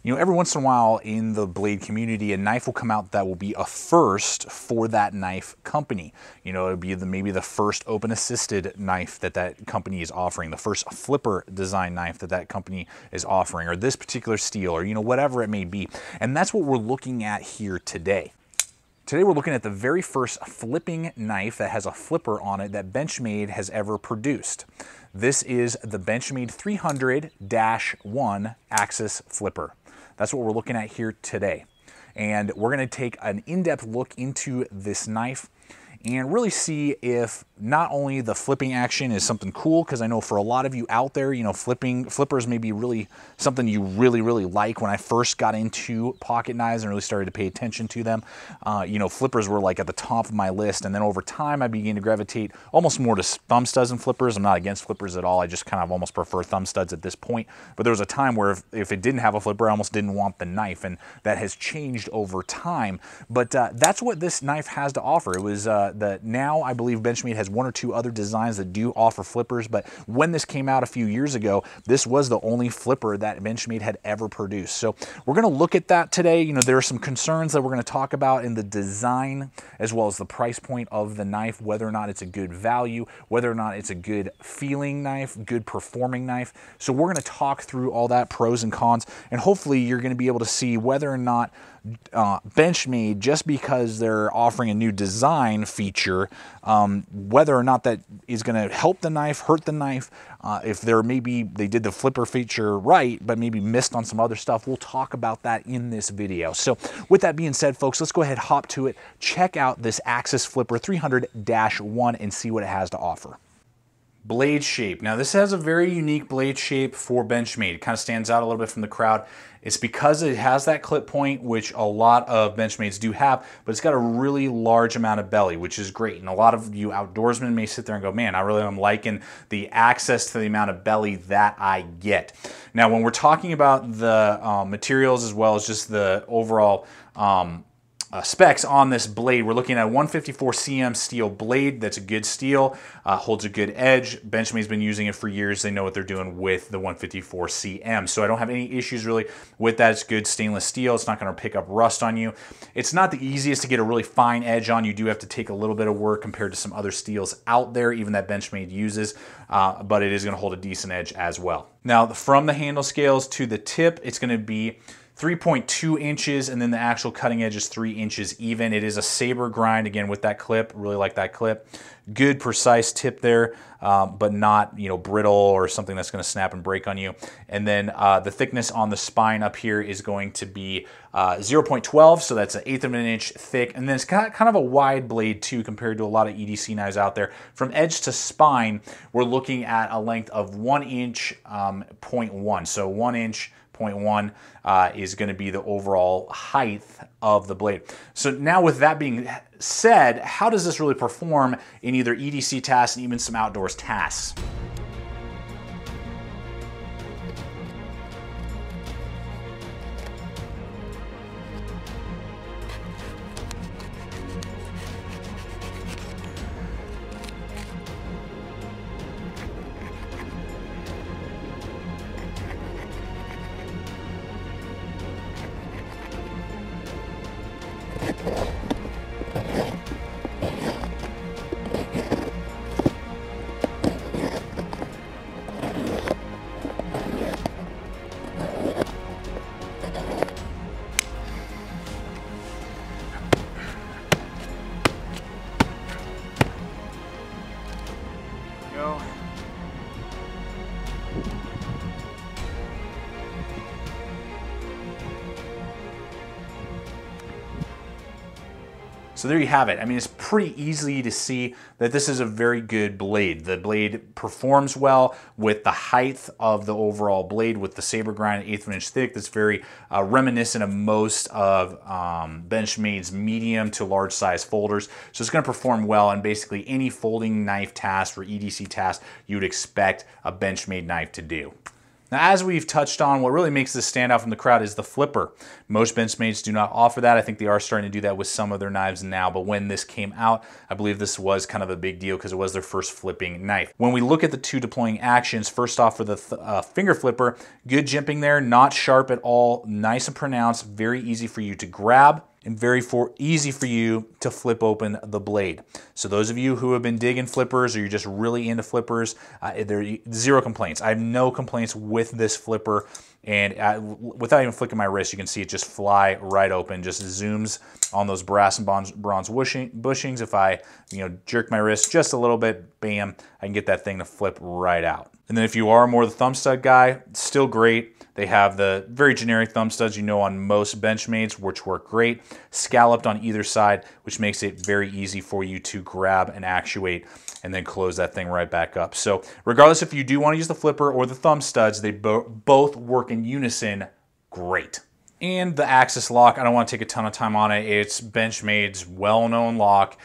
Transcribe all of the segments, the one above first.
You know, every once in a while in the blade community, a knife will come out that will be a first for that knife company. You know, it'll be maybe the first open assisted knife that that company is offering, the first flipper design knife that that company is offering, or this particular steel, or, you know, whatever it may be. And that's what we're looking at here today. Today we're looking at the very first flipping knife that has a flipper on it that Benchmade has ever produced. This is the Benchmade 300-1 axis flipper. That's what we're looking at here today. And we're going to take an in-depth look into this knife and really see if not only the flipping action is something cool, because I know for a lot of you out there, you know, flippers may be really something you really like. When I first got into pocket knives and really started to pay attention to them, you know, flippers were like at the top of my list, and then over time I began to gravitate almost more to thumb studs and flippers. I'm not against flippers at all, I just kind of almost prefer thumb studs at this point. But there was a time where if it didn't have a flipper, I almost didn't want the knife, and that has changed over time. But that's what this knife has to offer. It was now I believe Benchmade has one or two other designs that do offer flippers, but when this came out a few years ago, this was the only flipper that Benchmade had ever produced. So we're going to look at that today. You know, there are some concerns that we're going to talk about in the design as well as the price point of the knife, whether or not it's a good value, whether or not it's a good feeling knife, good performing knife. So we're going to talk through all that, pros and cons, and hopefully you're going to be able to see whether or not Benchmade, just because they're offering a new design feature, whether or not that is going to help the knife, hurt the knife, if maybe they did the flipper feature right, but maybe missed on some other stuff. We'll talk about that in this video. So with that being said, folks, let's go ahead, hop to it, check out this Axis Flipper 300-1 and see what it has to offer. Blade shape. Now this has a very unique blade shape for Benchmade. It kind of stands out a little bit from the crowd. It's because it has that clip point, which a lot of Benchmades do have, but it's got a really large amount of belly, which is great. And a lot of you outdoorsmen may sit there and go, man, I really am liking the access to the amount of belly that I get. Now, when we're talking about the materials as well as just the overall specs on this blade, we're looking at a 154 cm steel blade. That's a good steel, holds a good edge. Benchmade's been using it for years. They know what they're doing with the 154 cm. So I don't have any issues really with that. It's good stainless steel. It's not going to pick up rust on you. It's not the easiest to get a really fine edge on. You do have to take a little bit of work compared to some other steels out there, even that Benchmade uses, but it is going to hold a decent edge as well. Now, from the handle scales to the tip, it's going to be 3.2 inches, and then the actual cutting edge is 3 inches even. It is a saber grind, again, with that clip. Really like that clip. Good precise tip there, but not, you know, brittle or something that's going to snap and break on you. And then the thickness on the spine up here is going to be 0.12, so that's 1/8 of an inch thick. And then it's kind of a wide blade too, compared to a lot of EDC knives out there. From edge to spine, we're looking at a length of 1 inch, 0.1. So 1 inch, 0.1 is going to be the overall height of the blade. So now, with that being said, how does this really perform in either EDC tasks and even some outdoors tasks? So there you have it. I mean, it's pretty easy to see that this is a very good blade. The blade performs well with the height of the overall blade, with the saber grind 1/8 of an inch thick. That's very reminiscent of most of Benchmade's medium to large size folders. So it's going to perform well in basically any folding knife task or EDC task you would expect a Benchmade knife to do. Now, as we've touched on, what really makes this stand out from the crowd is the flipper. Most Benchmades do not offer that. I think they are starting to do that with some of their knives now, but when this came out, I believe this was kind of a big deal because it was their first flipping knife. When we look at the two deploying actions, first off for the finger flipper, good jimping there, not sharp at all, nice and pronounced, very easy for you to grab, and very easy for you to flip open the blade. So those of you who have been digging flippers or you're just really into flippers, there are zero complaints. I have no complaints with this flipper, and without even flicking my wrist, you can see it just fly right open, just zooms on those brass and bronze bushings. If I jerk my wrist just a little bit, bam, I can get that thing to flip right out. And then if you are more the thumb stud guy, still great. They have the very generic thumb studs you know on most Benchmades, which work great, scalloped on either side, which makes it very easy for you to grab and actuate and then close that thing right back up. So regardless if you do want to use the flipper or the thumb studs, they both work in unison great. And the axis lock, I don't want to take a ton of time on it. It's Benchmade's well-known lock.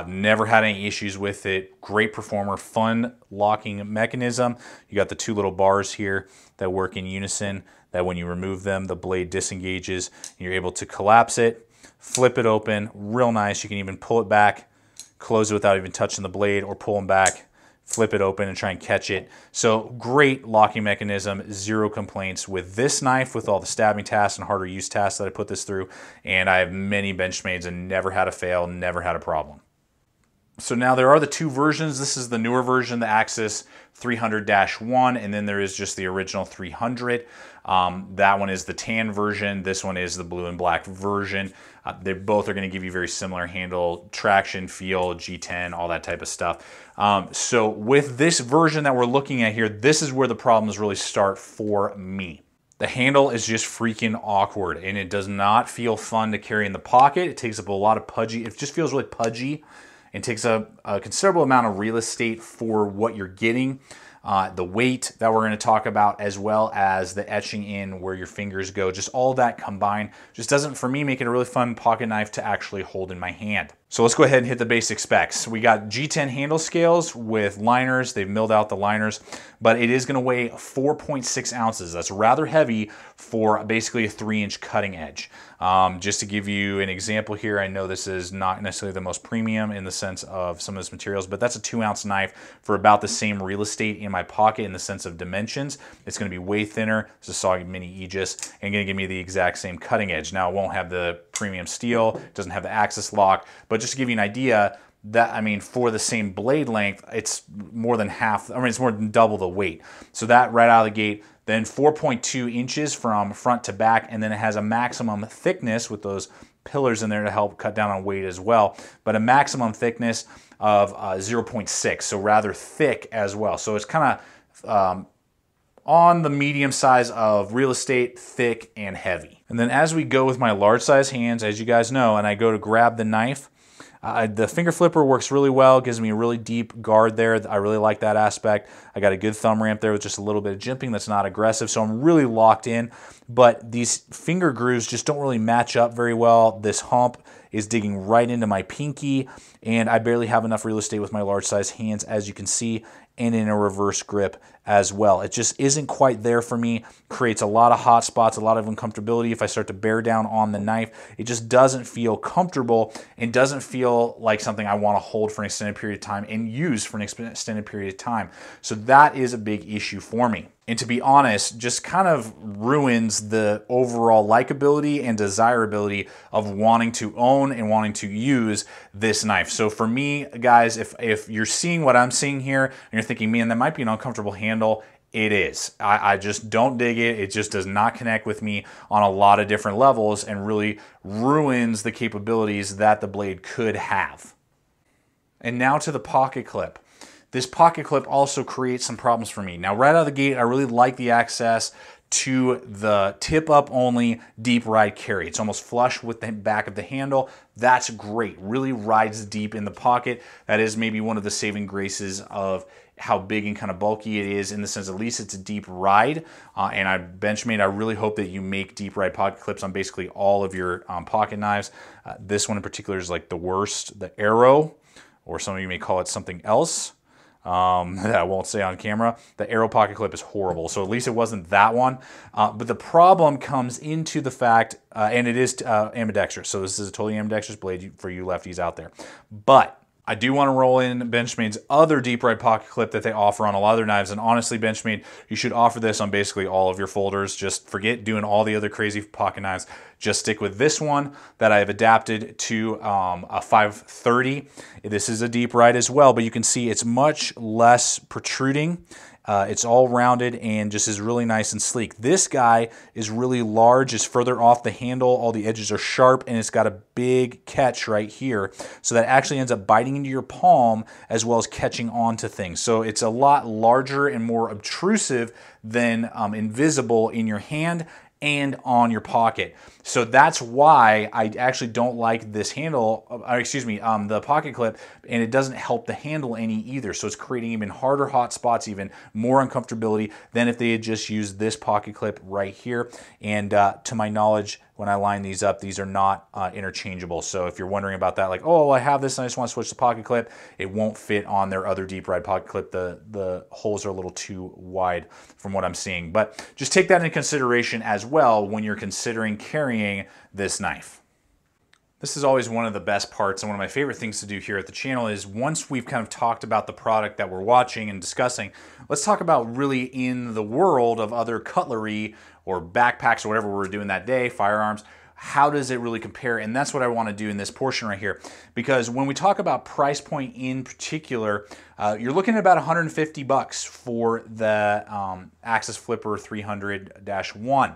Never had any issues with it. Great performer, fun locking mechanism. You got the two little bars here that work in unison, that when you remove them, the blade disengages. And you're able to collapse it, flip it open, real nice. You can even pull it back, close it without even touching the blade, or pull them back, flip it open and try and catch it. So great locking mechanism, zero complaints with this knife, with all the stabbing tasks and harder use tasks that I put this through. And I have many Benchmades and never had a fail, never had a problem. So now there are the two versions. This is the newer version, the Axis 300-1, and then there is just the original 300. That one is the tan version. This one is the blue and black version. They both are going to give you very similar handle, traction, feel, G10, all that type of stuff. So with this version that we're looking at here, this is where the problems really start for me. The handle is just freaking awkward, and it does not feel fun to carry in the pocket. It takes up a lot of pudgy. It just feels really pudgy and takes a considerable amount of real estate for what you're getting. The weight that we're going to talk about, as well as the etching in where your fingers go, just all that combined just doesn't, for me, make it a really fun pocket knife to actually hold in my hand. So let's go ahead and hit the basic specs. We got G10 handle scales with liners. They've milled out the liners, but it is going to weigh 4.6 ounces. That's rather heavy for basically a 3-inch cutting edge. Just to give you an example here, I know this is not necessarily the most premium in the sense of some of this materials, but that's a 2-ounce knife for about the same real estate in my pocket in the sense of dimensions. It's going to be way thinner. It's a Smoky mini Aegis and going to give me the exact same cutting edge. Now, it won't have the premium steel, it doesn't have the axis lock, but just to give you an idea, that, I mean, for the same blade length, it's more than half, I mean, it's more than double the weight. So that right out of the gate, then 4.2 inches from front to back, and then it has a maximum thickness with those pillars in there to help cut down on weight as well, but a maximum thickness of 0.6, so rather thick as well. So it's kind of on the medium size of real estate, thick and heavy. And then as we go with my large size hands, as you guys know, and I go to grab the knife, the finger flipper works really well, gives me a really deep guard there. I really like that aspect. I got a good thumb ramp there with just a little bit of jimping that's not aggressive, so I'm really locked in. But these finger grooves just don't really match up very well. This hump is digging right into my pinky, and I barely have enough real estate with my large size hands, as you can see, and in a reverse grip as well. It just isn't quite there for me. Creates a lot of hot spots, a lot of uncomfortability. If I start to bear down on the knife, it just doesn't feel comfortable and doesn't feel like something I want to hold for an extended period of time and use for an extended period of time. So that is a big issue for me. And to be honest, just kind of ruins the overall likability and desirability of wanting to own and wanting to use this knife. So for me, guys, if you're seeing what I'm seeing here and you're thinking, man, that might be an uncomfortable handle, it is. I just don't dig it. It just does not connect with me on a lot of different levels and really ruins the capabilities that the blade could have. And now to the pocket clip. This pocket clip also creates some problems for me. Now, right out of the gate, I really like the access to the tip up only deep ride carry. It's almost flush with the back of the handle. That's great. Really rides deep in the pocket. That is maybe one of the saving graces of how big and kind of bulky it is, in the sense at least it's a deep ride. And Benchmade, I really hope that you make deep ride pocket clips on basically all of your pocket knives. This one in particular is like the worst, the Arrow, or some of you may call it something else. that I won't say on camera. The arrow pocket clip is horrible, so at least it wasn't that one. But the problem comes into the fact, and it is ambidextrous, so this is a totally ambidextrous blade for you lefties out there. But I do want to roll in Benchmade's other deep red pocket clip that they offer on a lot of their knives, and honestly, Benchmade, you should offer this on basically all of your folders. Just forget doing all the other crazy pocket knives. Just stick with this one that I have adapted to a 530. This is a deep red as well, but you can see it's much less protruding. It's all rounded and just is really nice and sleek. This guy is really large, is further off the handle, all the edges are sharp, and it's got a big catch right here. So that actually ends up biting into your palm as well as catching onto things. So it's a lot larger and more obtrusive than invisible in your hand and on your pocket. So that's why I actually don't like this handle, the pocket clip, and it doesn't help the handle any either. So it's creating even harder hot spots, even more uncomfortability than if they had just used this pocket clip right here. And to my knowledge, when I line these up, these are not interchangeable. So if you're wondering about that, like, oh, I have this and I just want to switch the pocket clip, it won't fit on their other deep red pocket clip. The holes are a little too wide from what I'm seeing. But just take that into consideration as well when you're considering carrying this knife. This is always one of the best parts, and one of my favorite things to do here at the channel is once we've kind of talked about the product that we're watching and discussing, let's talk about really in the world of other cutlery or backpacks or whatever we're doing that day, firearms, how does it really compare? And that's what I want to do in this portion right here. Because when we talk about price point in particular, you're looking at about 150 bucks for the Axis Flipper 300-1.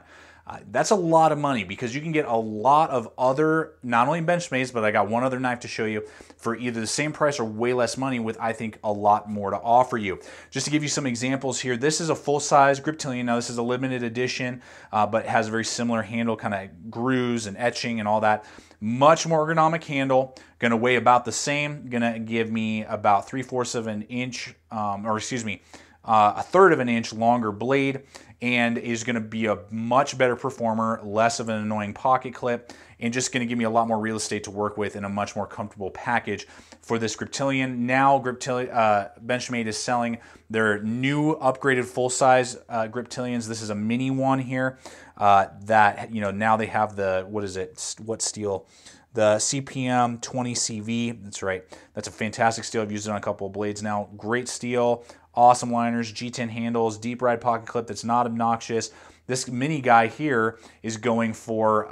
That's a lot of money because you can get a lot of other, not only Benchmades, but I got one other knife to show you for either the same price or way less money with, I think, a lot more to offer you. Just to give you some examples here, this is a full-size Griptilian. Now, this is a limited edition, but it has a very similar handle, kind of grooves and etching and all that. Much more ergonomic handle, going to weigh about the same, going to give me about 3/4 of an inch, a third of an inch longer blade, and is going to be a much better performer, less of an annoying pocket clip, and just going to give me a lot more real estate to work with in a much more comfortable package for this Griptilian. Now Benchmade is selling their new upgraded full-size Griptilians. This is a mini one here that, you know, now they have the, what steel? The CPM 20CV, that's right. That's a fantastic steel. I've used it on a couple of blades now. Great steel, awesome liners, G10 handles, deep ride pocket clip that's not obnoxious. This mini guy here is going for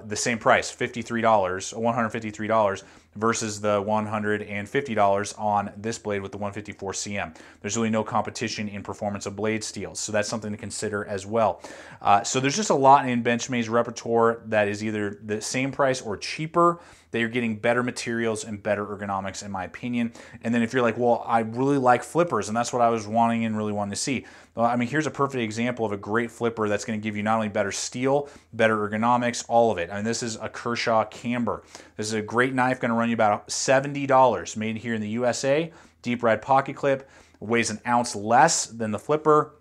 the same price, $153 versus the $150 on this blade with the 154 CM. There's really no competition in performance of blade steels, so that's something to consider as well. So there's just a lot in Benchmade's repertoire that is either the same price or cheaper. They are getting better materials and better ergonomics, in my opinion. And then if you're like, well, I really like flippers, and that's what I was wanting and really wanting to see. Well, I mean, here's a perfect example of a great flipper that's going to give you not only better steel, better ergonomics, all of it. I mean, this is a Kershaw Camber. This is a great knife, going to run you about $70, made here in the USA. Deep red pocket clip, weighs an ounce less than the flipper.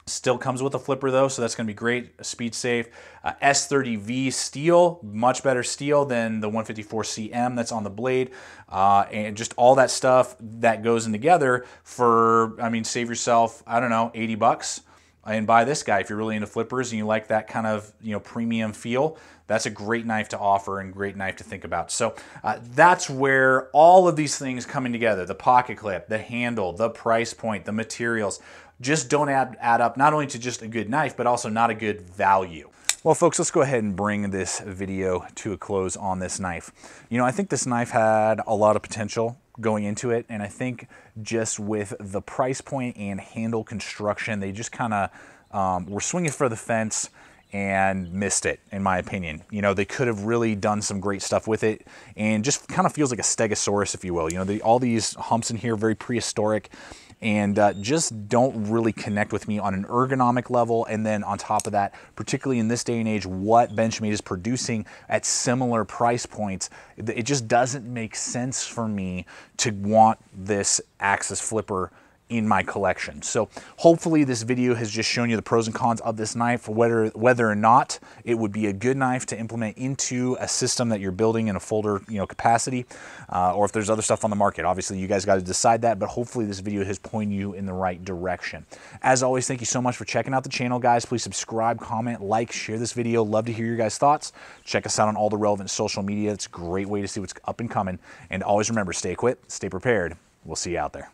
Still comes with a flipper though, so that's going to be great, speed safe. S30V steel, much better steel than the 154 CM that's on the blade, and just all that stuff that goes in together for, I mean, save yourself, I don't know, 80 bucks and buy this guy if you're really into flippers and you like that kind of, you know, premium feel. That's a great knife to offer and great knife to think about. So that's where all of these things coming together, the pocket clip, the handle, the price point, the materials, just don't add up not only to just a good knife, but also not a good value. Well, folks, let's go ahead and bring this video to a close on this knife. You know, I think this knife had a lot of potential going into it, and I think just with the price point and handle construction, they just kind of were swinging for the fence and missed it, in my opinion. You know, they could have really done some great stuff with it, and just kind of feels like a stegosaurus, if you will. You know, all these humps in here, very prehistoric, and just don't really connect with me on an ergonomic level. And then on top of that, particularly in this day and age, what Benchmade is producing at similar price points, it just doesn't make sense for me to want this Axis flipper in my collection. So hopefully this video has just shown you the pros and cons of this knife, whether or not it would be a good knife to implement into a system that you're building in a folder, you know, capacity, or if there's other stuff on the market. Obviously you guys got to decide that, but hopefully this video has pointed you in the right direction. As always, thank you so much for checking out the channel, guys. Please subscribe, comment, like, share this video. Love to hear your guys' thoughts. Check us out on all the relevant social media. It's a great way to see what's up and coming. And always remember, stay equipped, stay prepared. We'll see you out there.